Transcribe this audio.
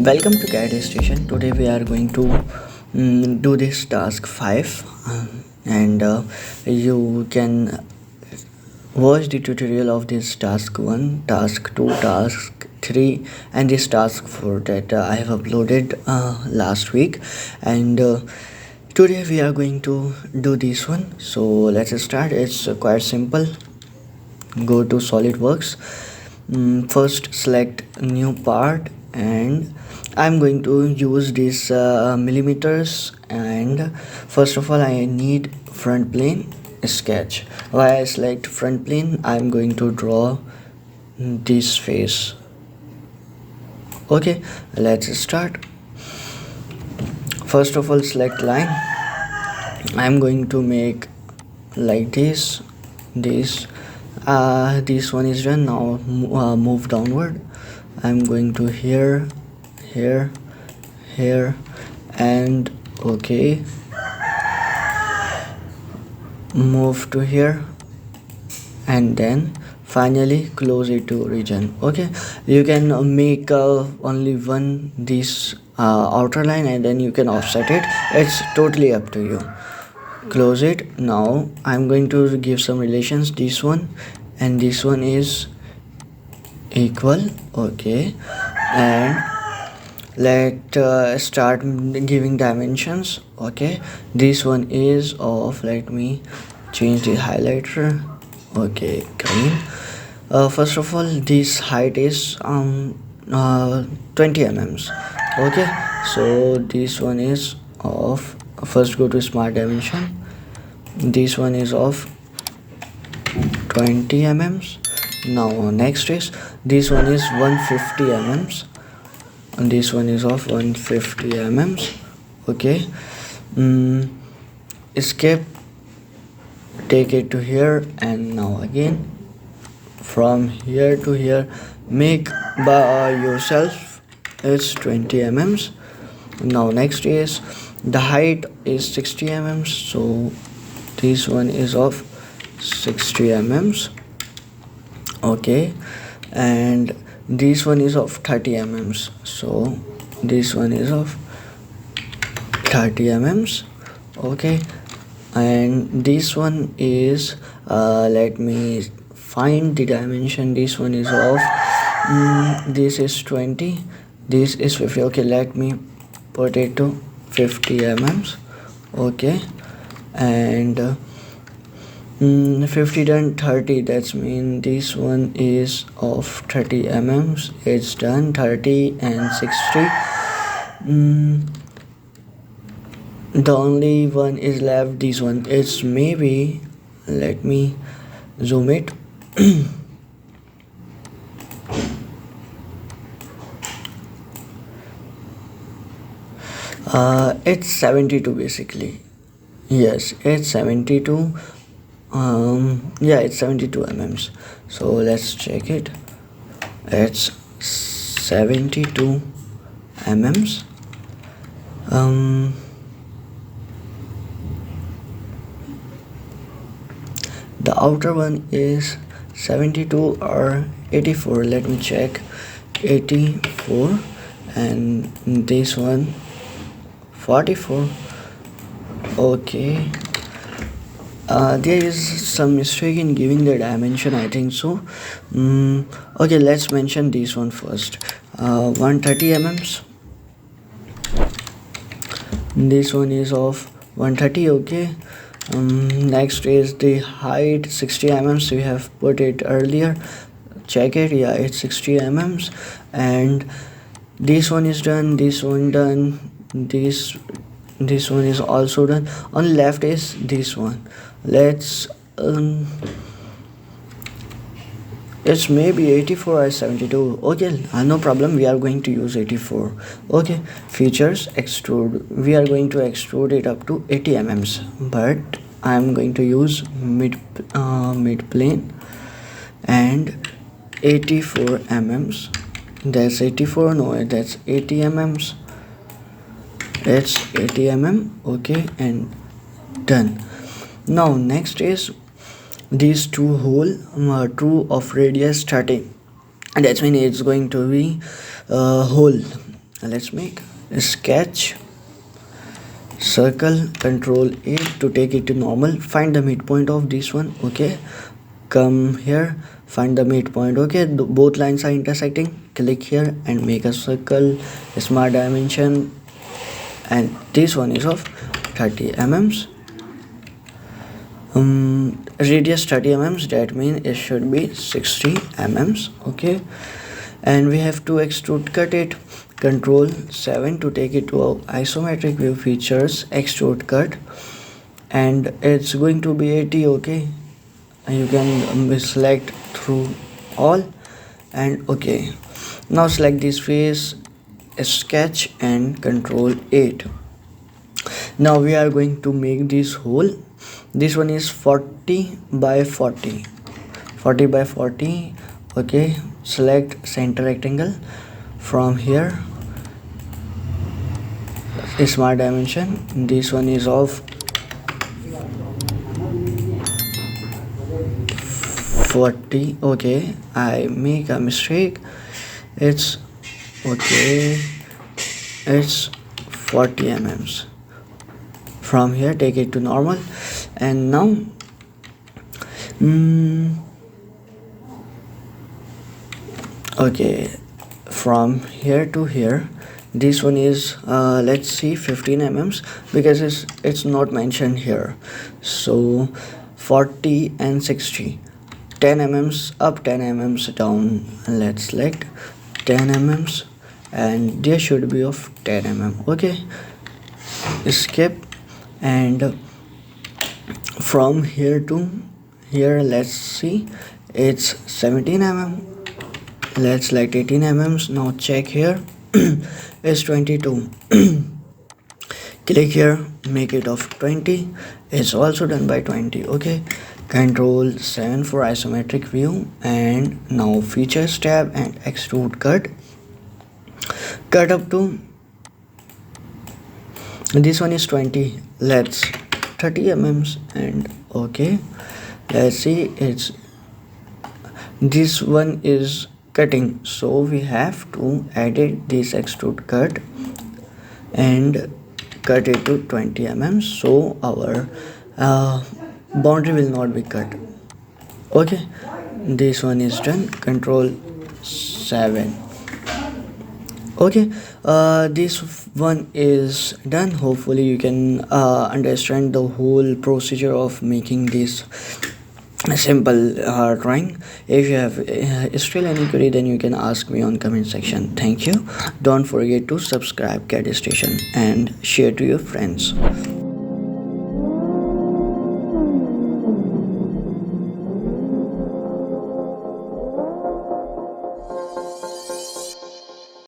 Welcome to Guide Station. Today we are going to do this task 5 and you can watch the tutorial of this task 1, task 2, task 3 and this task 4 that I have uploaded last week, and today we are going to do this one. So let's start. It's quite simple. Go to SolidWorks. First select new part, and I'm going to use these millimeters, and first of all I need front plane sketch. Why I select front plane, I'm going to draw this face. Okay, let's start. First of all select line. I'm going to make like this. This one is done. Now move downward. I'm going to here, and okay, move to here, and then finally close it to origin. Okay, you can make only one this outer line, and then you can offset it. It's totally up to you. Close it. Now I'm going to give some relations. This one and this one is equal. Okay, and let's start giving dimensions. Okay, this one is of, let me change the highlighter. Okay, green. First of all, this height is 20 mm. Okay, so this one is of, first go to smart dimension. This one is of 20 mm. Now next is this one is 150 mm, and this one is of 150 mm. Okay, escape, take it to here, and now again from here to here, make by yourself. It's 20 mm. Now next is the height is 60 mm, so this one is of 60 mm. Okay, and this one is of 30 mm, so this one is of 30 mm. Okay, and this one is let me find the dimension. This one is of this is 20, this is 50. Okay, let me put it to 50 mm. Okay, and 50 done. 30, that's mean this one is of 30 mm. It's done. 30 and 60. The only one is left, this one. It's maybe, let me zoom it. It's 72 basically. Yes, it's 72. Yeah, it's 72 mm. So let's check it. It's 72 mm. The outer one is 72 or 84. Let me check. 84, and this one 44. Okay, there is some mistake in giving the dimension, I think so. Okay, let's mention this one first. 130 mm. This one is of 130. Okay, next is the height 60 mm. We have put it earlier. Check it. Yeah, it's 60 mm. And this one is done. This one done. This one is also done. On left is this one. Let's it's maybe 84 or 72. Okay, no problem, we are going to use 84. Okay, features, extrude. We are going to extrude it up to 80 mm, but I am going to use mid plane and 84 mm. That's 84. No, that's 80 mm. It's 80 mm. Okay, and done. Now next is these two hole, two of radius 30, and that's mean it's going to be hole. let's make a sketch circle, control A to take it to normal. Find the midpoint of this one. Okay, come here, find the midpoint. Okay, both lines are intersecting. Click here and make a circle, smart dimension, and this one is of 30 mm. Radius 30 mm, that means it should be 60 mm. Okay, and we have to extrude cut it. Control 7 to take it to isometric view, features, extrude cut, and it's going to be 80. Okay, and you can select through all, and okay, now select this face, sketch, and control 8. Now we are going to make this hole. This one is 40 by 40, 40 by 40. Okay, select center rectangle. From here, smart dimension, this one is of 40. Okay, I make a mistake. It's okay, it's 40 mm. From here, take it to normal, and now okay, from here to here, this one is let's see, 15 mm, because it's not mentioned here. So 40 and 60, 10 mm up, 10 mm down. Let's select 10 mm, and there should be of 10 mm. Okay, skip, and from here to here, let's see, it's 17 mm. Let's select 18 mm. Now check here, it's 22. Click here, make it of 20. It's also done by 20. Okay, control 7 for isometric view, and now features tab and extrude cut. Cut up to this one is 20. Let's 30 mm, and okay, let's see, it's this one is cutting, so we have to edit this extrude cut and cut it to 20 mm, so our boundary will not be cut. Okay, this one is done. Control 7. Okay, this one is done. Hopefully you can understand the whole procedure of making this simple drawing. If you have still any query, then you can ask me on comment section. Thank you. Don't forget to subscribe CAD Station and share to your friends.